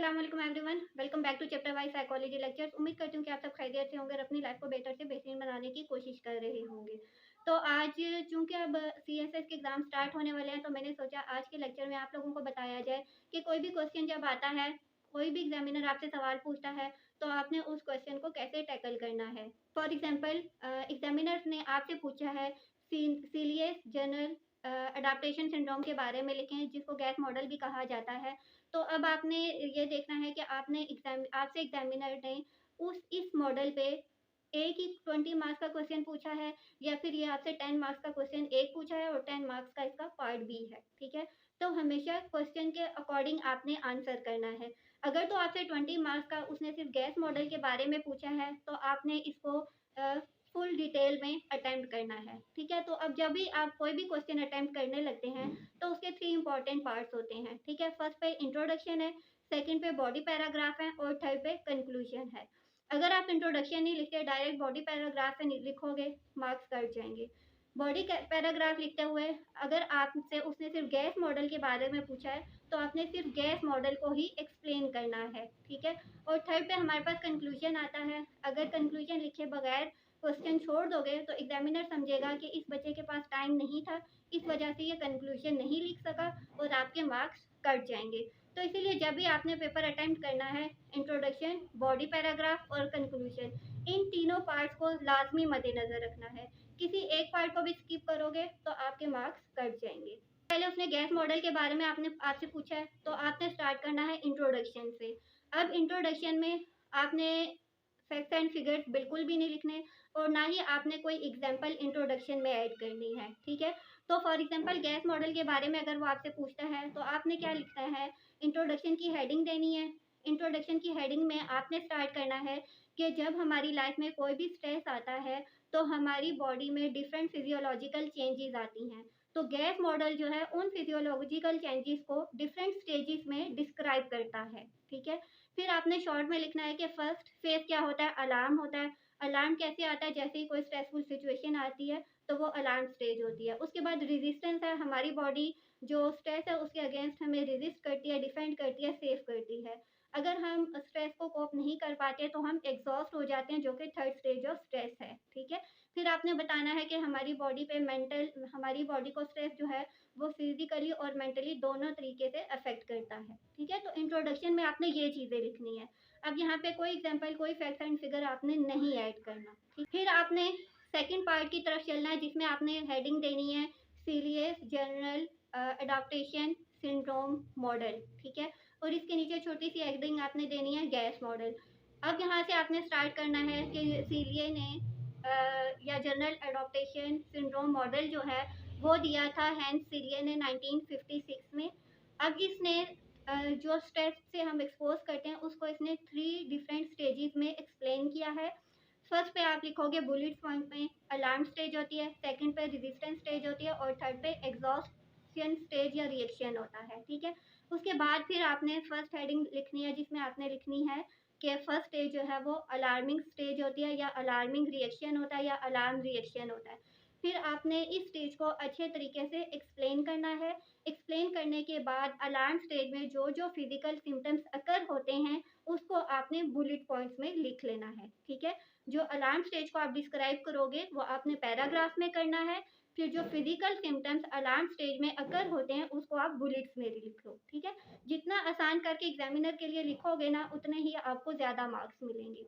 अस्सलाम वालेकुम everyone, welcome back to chapter wise psychology lectures. उम्मीद करती हूँ कि आप सब खैरियत से होंगे और अपनी लाइफ को बेहतर से बेहतरीन बनाने की कोशिश कर रहे होंगे। तो आज चूंकि अब सीएसएस के एग्जाम स्टार्ट होने वाले हैं, तो मैंने सोचा आज के लेक्चर में आप लोगों को बताया जाए कि कोई भी क्वेश्चन जब आता है, कोई भी एग्जामिनर आपसे सवाल पूछता है, तो आपने उस क्वेश्चन को कैसे टैकल करना है। फॉर एग्जाम्पल, एग्जामिनर ने आपसे पूछा है सीलियस जनरल अडाप्टेशन सिंड्रोम के बारे में लिखें, जिसको गैस मॉडल भी कहा जाता है। तो अब आपने ये देखना है कि आपसे एग्जामिनर ने उस इस मॉडल पे एक ही 20 मार्क्स का क्वेश्चन पूछा है, या फिर ये आपसे 10 मार्क्स का क्वेश्चन एक पूछा है और 10 मार्क्स का इसका पार्ट बी है। ठीक है, तो हमेशा क्वेश्चन के अकॉर्डिंग आपने आंसर करना है। अगर तो आपसे 20 मार्क्स का उसने सिर्फ गैस मॉडल के बारे में पूछा है, तो आपने इसको फुल डिटेल में अटेम्प्ट करना है। ठीक है, तो अब जब भी आप कोई भी क्वेश्चन अटेम्प्ट करने लगते हैं, तो उसके 3 इंपॉर्टेंट पार्ट्स होते हैं। ठीक है, फर्स्ट पे इंट्रोडक्शन है, सेकंड पे बॉडी पैराग्राफ है और थर्ड पे कंक्लूजन है। अगर आप इंट्रोडक्शन नहीं लिखते, डायरेक्ट बॉडी पैराग्राफ से लिखोगे, मार्क्स कट जाएंगे। बॉडी पैराग्राफ लिखते हुए अगर आपसे उसने सिर्फ गैस मॉडल के बारे में पूछा है, तो आपने सिर्फ गैस मॉडल को ही एक्सप्लेन करना है। ठीक है, और थर्ड पे हमारे पास कंक्लूजन आता है। अगर कंक्लूजन लिखे बगैर क्वेश्चन छोड़ दोगे, तो एग्जामिनर समझेगा कि इस बच्चे के पास टाइम नहीं था, इस वजह से ये कंक्लूजन नहीं लिख सका और आपके मार्क्स कट जाएंगे। तो इसीलिए जब भी आपने पेपर अटेम्प्ट करना है, इंट्रोडक्शन, बॉडी पैराग्राफ और कंक्लूजन, इन तीनों पार्ट्स को लाजमी मद्देनजर रखना है। किसी एक पार्ट को भी स्किप करोगे तो आपके मार्क्स कट जाएंगे। पहले उसने गैस मॉडल के बारे में आपसे पूछा है, तो आपने स्टार्ट करना है इंट्रोडक्शन से। अब इंट्रोडक्शन में आपने फैक्ट्स एंड फिगर्स बिल्कुल भी नहीं लिखने, और ना ही आपने कोई एग्जाम्पल इंट्रोडक्शन में ऐड करनी है। ठीक है, तो फॉर एग्जाम्पल गैस मॉडल के बारे में अगर वो आपसे पूछता है, तो आपने क्या लिखना है, इंट्रोडक्शन की हेडिंग देनी है। इंट्रोडक्शन की हेडिंग में आपने स्टार्ट करना है कि जब हमारी लाइफ में कोई भी स्ट्रेस आता है, तो हमारी बॉडी में डिफरेंट फिजियोलॉजिकल चेंजेस आती हैं। तो गैस मॉडल जो है उन फिजियोलॉजिकल चेंजेस को डिफरेंट स्टेजेस में डिस्क्राइब करता है। ठीक है, फिर आपने शॉर्ट में लिखना है कि फर्स्ट फेज क्या होता है, अलार्म होता है। अलार्म कैसे आता है, जैसे ही कोई स्ट्रेसफुल सिचुएशन आती है, तो वो अलार्म स्टेज होती है। उसके बाद रेजिस्टेंस है, हमारी बॉडी जो स्ट्रेस है उसके अगेंस्ट हमें रेजिस्ट करती है, डिफेंड करती है, सेव करती है। अगर हम स्ट्रेस को कोप नहीं कर पाते, तो हम एग्जॉस्ट हो जाते हैं, जो कि थर्ड स्टेज ऑफ स्ट्रेस है। ठीक है, फिर आपने बताना है कि हमारी बॉडी को स्ट्रेस जो है वो फिजिकली और मेंटली दोनों तरीके से अफेक्ट करता है। ठीक है, तो इंट्रोडक्शन में आपने ये चीज़ें लिखनी है। अब यहाँ पे कोई एग्जांपल, कोई फैक्ट एंड फिगर आपने नहीं ऐड करना। ठीक, फिर आपने सेकंड पार्ट की तरफ चलना है, जिसमें आपने हेडिंग देनी है serious general adaptation syndrome model. ठीक है, और इसके नीचे छोटी सी हेडिंग आपने देनी है गैस मॉडल। अब यहाँ से आपने स्टार्ट करना है कि सीलिए ने या जनरल अडॉप्टेशन सिंड्रोम मॉडल जो है वो दिया था हैंस सीलिए ने 1956 में। अब इसने जो स्ट्रेस से हम एक्सपोज करते हैं उसको इसने 3 डिफरेंट स्टेजेस में एक्सप्लेन किया है। फर्स्ट पे आप लिखोगे बुलेट पॉइंट में, अलार्म स्टेज होती है, सेकंड पे रेजिस्टेंस स्टेज होती है और थर्ड पे एग्जॉस्शन स्टेज या रिएक्शन होता है। ठीक है, उसके बाद फिर आपने फर्स्ट हेडिंग लिखनी है, जिसमें आपने लिखनी है कि फर्स्ट स्टेज जो है वो अलार्मिंग स्टेज होती है, या अलार्मिंग रिएक्शन होता है, या अलार्म रिएक्शन होता है। फिर आपने इस स्टेज को अच्छे तरीके से एक्सप्लेन करना है। एक्सप्लेन करने के बाद अलार्म स्टेज में जो जो फिजिकल सिम्टम्स अकर होते हैं, उसको आपने बुलेट पॉइंट्स में लिख लेना है। ठीक है, जो अलार्म स्टेज को आप डिस्क्राइब करोगे वो आपने पैराग्राफ में करना है। फिर जो फिजिकल सिम्टम्स अलार्म स्टेज में अकर होते हैं उसको आप बुलेट्स में लिख लो। ठीक है, जितना आसान करके एग्जामिनर के लिए लिखोगे ना, उतने ही आपको ज़्यादा मार्क्स मिलेंगे।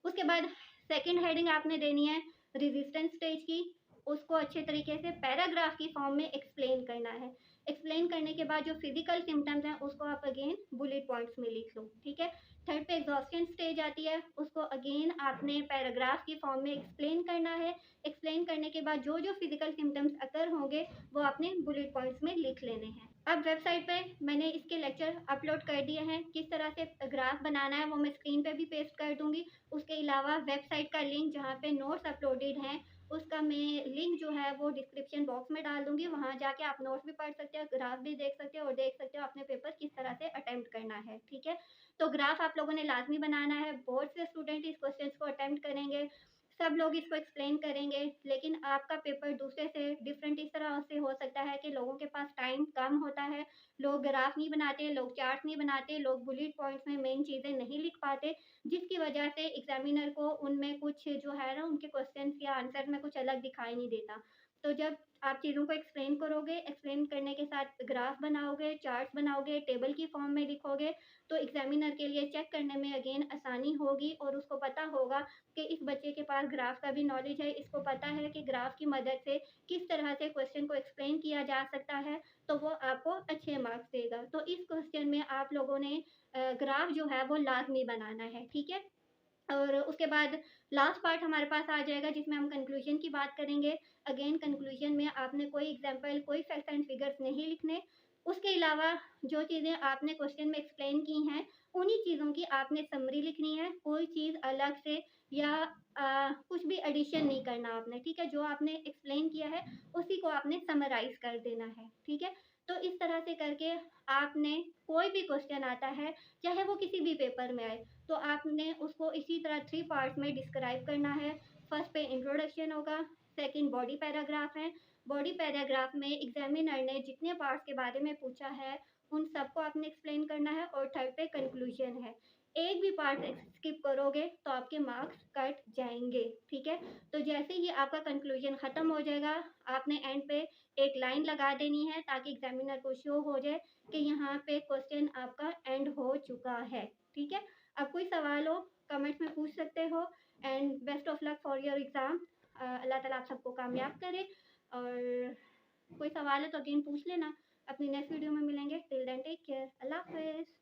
उसके बाद सेकंड हेडिंग आपने देनी है रेजिस्टेंस स्टेज की। उसको अच्छे तरीके से पैराग्राफ की फॉर्म में एक्सप्लेन करना है। एक्सप्लेन करने के बाद जो फिजिकल सिम्टम्स हैं उसको आप अगेन बुलेट पॉइंट्स में लिख लो। ठीक है, थर्ड पे एग्जॉस्शन स्टेज आती है, उसको अगेन आपने पैराग्राफ की फॉर्म में एक्सप्लेन करना है। एक्सप्लेन करने के बाद जो जो फिजिकल सिम्टम्स अकर होंगे वो आपने बुलेट पॉइंट्स में लिख लेने हैं। अब वेबसाइट पे मैंने इसके लेक्चर अपलोड कर दिए हैं, किस तरह से ग्राफ बनाना है वो मैं स्क्रीन पे भी पेस्ट कर दूंगी। उसके अलावा वेबसाइट का लिंक जहाँ पे नोट्स अपलोडेड हैं, उसका मैं लिंक जो है वो डिस्क्रिप्शन बॉक्स में डाल दूंगी। वहाँ जाके आप नोट्स भी पढ़ सकते हो, ग्राफ भी देख सकते हो और देख सकते हो अपने पेपर किस तरह से अटेम्प्ट करना है। ठीक है, तो ग्राफ आप लोगों ने लाजमी बनाना है। बहुत से स्टूडेंट इस क्वेश्चन को अटेम्प्ट करेंगे, सब लोग इसको एक्सप्लेन करेंगे, लेकिन आपका पेपर दूसरे से डिफरेंट इस तरह से हो सकता है कि लोगों के पास टाइम कम होता है, लोग ग्राफ नहीं बनाते, लोग चार्ट नहीं बनाते, लोग बुलेट पॉइंट्स में मेन चीज़ें नहीं लिख पाते, जिसकी वजह से एग्जामिनर को उनमें कुछ जो है ना उनके क्वेश्चन या आंसर में कुछ अलग दिखाई नहीं देता। तो जब आप चीज़ों को एक्सप्लेन करोगे, एक्सप्लेन करने के साथ ग्राफ बनाओगे, चार्ट्स बनाओगे, टेबल की फॉर्म में लिखोगे, तो एग्जामिनर के लिए चेक करने में अगेन आसानी होगी और उसको पता होगा कि इस बच्चे के पास ग्राफ का भी नॉलेज है, इसको पता है कि ग्राफ की मदद से किस तरह से क्वेश्चन को एक्सप्लेन किया जा सकता है, तो वो आपको अच्छे मार्क्स देगा। तो इस क्वेश्चन में आप लोगों ने ग्राफ जो है वो लाज़मी बनाना है, ठीक है? और उसके बाद लास्ट पार्ट हमारे पास आ जाएगा जिसमें हम कंक्लूजन की बात करेंगे। अगेन कंक्लूजन में आपने कोई एग्जांपल, कोई फैक्ट एंड फिगर्स नहीं लिखने। उसके अलावा जो चीज़ें आपने क्वेश्चन में एक्सप्लेन की हैं, उन्हीं चीज़ों की आपने समरी लिखनी है। कोई चीज़ अलग से या कुछ भी एडिशन नहीं करना आपने, ठीक है? जो आपने एक्सप्लेन किया है, उसी को आपने समराइज़ कर देना है, ठीक है? तो इस तरह से करके आपने कोई भी क्वेश्चन आता है, चाहे वो किसी भी पेपर में आए, तो आपने उसको इसी तरह 3 पार्ट्स में डिस्क्राइब करना है। फर्स्ट पे इंट्रोडक्शन होगा, सेकंड बॉडी पैराग्राफ है। बॉडी पैराग्राफ में एग्जामिनर ने जितने पार्ट्स के बारे में पूछा है, उन सबको आपने एक्सप्लेन करना है और थर्ड पे कंक्लूजन है। एक भी पार्ट स्किप करोगे तो आपके मार्क्स कट जाएँगे, ठीक है? तो जैसे ही आपका कंक्लूजन खत्म हो जाएगा, आपने एंड पे एक लाइन लगा देनी है ताकि एग्जामिनर को शो हो जाए कि यहाँ पे क्वेश्चन आपका एंड हो चुका है, ठीक है? अब कोई सवाल हो कमेंट्स में पूछ सकते हो and best of luck for your exam. Allah ताला आप सबको कामयाब करे और कोई सवाल है तो अगेन पूछ लेना। अपनी नेक्स्ट वीडियो में मिलेंगे। Till then take care. Allah हाफ़िज़।